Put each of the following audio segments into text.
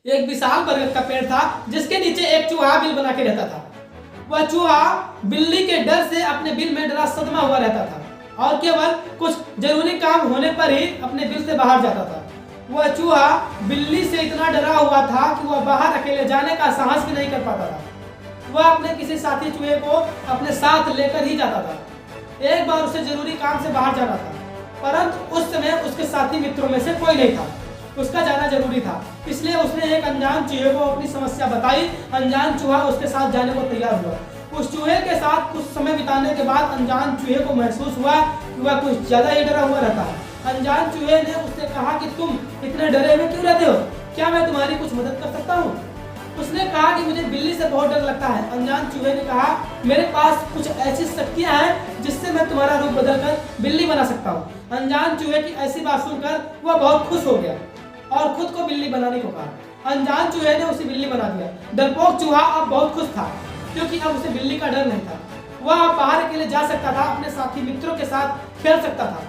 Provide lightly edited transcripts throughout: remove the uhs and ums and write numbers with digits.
एक विशाल बरगद का पेड़ था जिसके नीचे एक चूहा बिल बना के रहता था। वह चूहा बिल्ली के डर से अपने बिल में डरा सदमा हुआ रहता था और केवल कुछ जरूरी काम होने पर ही अपने बिल से बाहर जाता था। वह चूहा बिल्ली से इतना डरा हुआ था कि वह बाहर अकेले जाने का साहस भी नहीं कर पाता था। वह अपने किसी साथी चूहे को अपने साथ लेकर ही जाता था। एक बार उसे जरूरी काम से बाहर जाना था, परंतु उस समय उसके साथी मित्रों में से कोई नहीं था। उसका जाना जरूरी था, इसलिए उसने एक अनजान चूहे को अपनी समस्या बताई। अनजान चूहा उसके साथ जाने को तैयार हुआ। उस चूहे के साथ कुछ समय बिताने के बाद अनजान चूहे को महसूस हुआ कि वह कुछ ज्यादा ही डरा हुआ रहता है। अनजान चूहे ने उससे कहा कि तुम इतने डरे हुए क्यों रहते हो? क्या मैं तुम्हारी कुछ मदद कर सकता हूँ? उसने कहा कि मुझे बिल्ली से बहुत डर लगता है। अनजान चूहे ने कहा, मेरे पास कुछ ऐसी शक्तियां हैं जिससे मैं तुम्हारा रूप बदलकर बिल्ली बना सकता हूँ। अनजान चूहे की ऐसी बात सुनकर वह बहुत खुश हो गया और खुद को बिल्ली बनाने को कहा। अनजान चूहे ने उसे बिल्ली बना दिया। डरपोक चूहा अब बहुत खुश था क्योंकि अब उसे बिल्ली का डर नहीं था। वह अब बाहर अकेले जा सकता था, अपने साथी मित्रों के साथ खेल सकता था।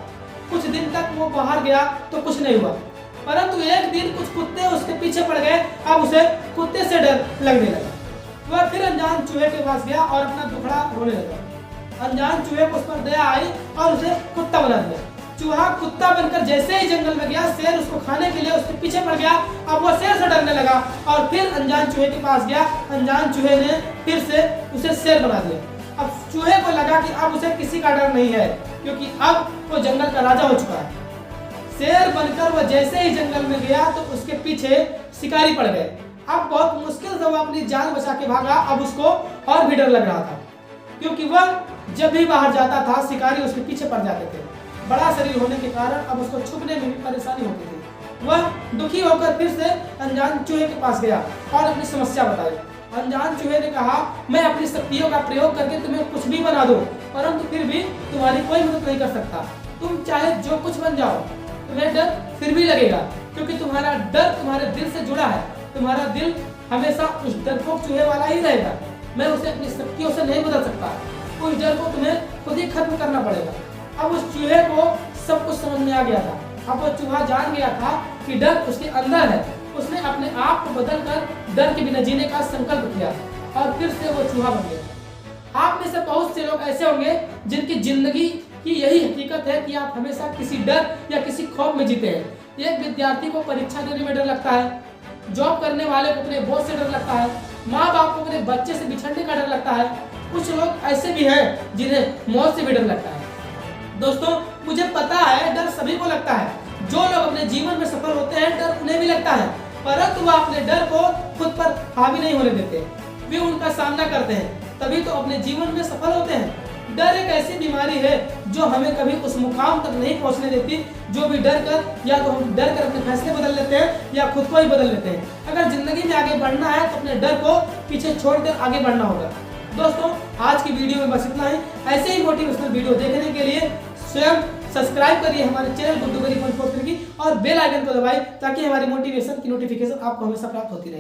कुछ दिन तक वो बाहर गया तो कुछ नहीं हुआ, परंतु एक दिन कुछ कुत्ते उसके पीछे पड़ गए। अब उसे कुत्ते से डर लगने लगा। वह फिर अनजान चूहे के पास गया और अपना दुखड़ा रोने लगा। अनजान चूहे को उस पर दया आई और उसे कुत्ता बना दिया। चूहा कुत्ता बनकर जैसे ही जंगल में गया, शेर उसको खाने के लिए उसके पीछे पड़ गया। अब वह शेर से डरने लगा और फिर अनजान चूहे के पास गया। अनजान चूहे ने फिर से उसे शेर बना दिया। अब चूहे को लगा कि अब उसे किसी का डर नहीं है क्योंकि अब वो जंगल का राजा हो चुका है। शेर बनकर वह जैसे ही जंगल में गया तो उसके पीछे शिकारी पड़ गए। अब बहुत मुश्किल से वह अपनी जान बचा के भागा। अब उसको और भी डर लग रहा था क्योंकि वह जब भी बाहर जाता था शिकारी उसके पीछे पड़ जाते थे। बड़ा शरीर होने के कारण अब उसको छुपने में भी परेशानी होती थी। वह दुखी होकर फिर से अनजान चूहे के पास गया और अपनी समस्या बताई। अनजान चूहे ने कहा, मैं अपनी शक्तियों का प्रयोग करके तुम्हें कुछ भी बना दूं, परंतु फिर भी तुम्हारी कोई मदद नहीं कर सकता। तुम चाहे जो कुछ बन जाओ, तुम्हें डर फिर भी लगेगा क्योंकि तुम्हारा डर तुम्हारे दिल से जुड़ा है। तुम्हारा दिल हमेशा उस डरपोक चूहे वाला ही रहेगा। मैं उसे अपनी शक्तियों से नहीं बदल सकता। उस डर को तुम्हें खुद ही खत्म करना पड़ेगा। अब उस चूहे को सब कुछ समझ में आ गया था। अब वो चूहा जान गया था कि डर उसके अंदर है। उसने अपने आप को बदलकर डर के बिना जीने का संकल्प किया और फिर से वो चूहा बन गया। आप में से बहुत से लोग ऐसे होंगे जिनकी जिंदगी की यही हकीकत है कि आप हमेशा किसी डर या किसी खौफ में जीते हैं। एक विद्यार्थी को परीक्षा देने में डर लगता है, जॉब करने वाले को अपने बॉस से डर लगता है, माँ बाप को अपने बच्चे से बिछड़ने का डर लगता है। कुछ लोग ऐसे भी हैं जिन्हें मौत से भी डर लगता है। दोस्तों, मुझे पता है डर सभी को लगता है। जो लोग अपने जीवन में सफल होते हैं डर उन्हें भी लगता है, परंतु वह अपने डर को खुद पर हावी नहीं होने देते। वे उनका सामना करते हैं, तभी तो अपने जीवन में सफल होते हैं। डर एक ऐसी बीमारी है जो हमें कभी उस मुकाम तक नहीं पहुंचने देती जो भी डर कर या तो हम डर कर अपने फैसले बदल लेते हैं या खुद को ही बदल लेते हैं। अगर जिंदगी में आगे बढ़ना है तो अपने डर को पीछे छोड़कर आगे बढ़ना होगा। दोस्तों, आज की वीडियो में बस इतना ही। ऐसे ही मोटिवेशनल वीडियो देखने के लिए स्वयं सब्सक्राइब करिए हमारे चैनल गुड्डू गरी 143 की और बेल आइकन को दबाइए ताकि हमारी मोटिवेशन की नोटिफिकेशन आपको हमेशा प्राप्त होती रहे।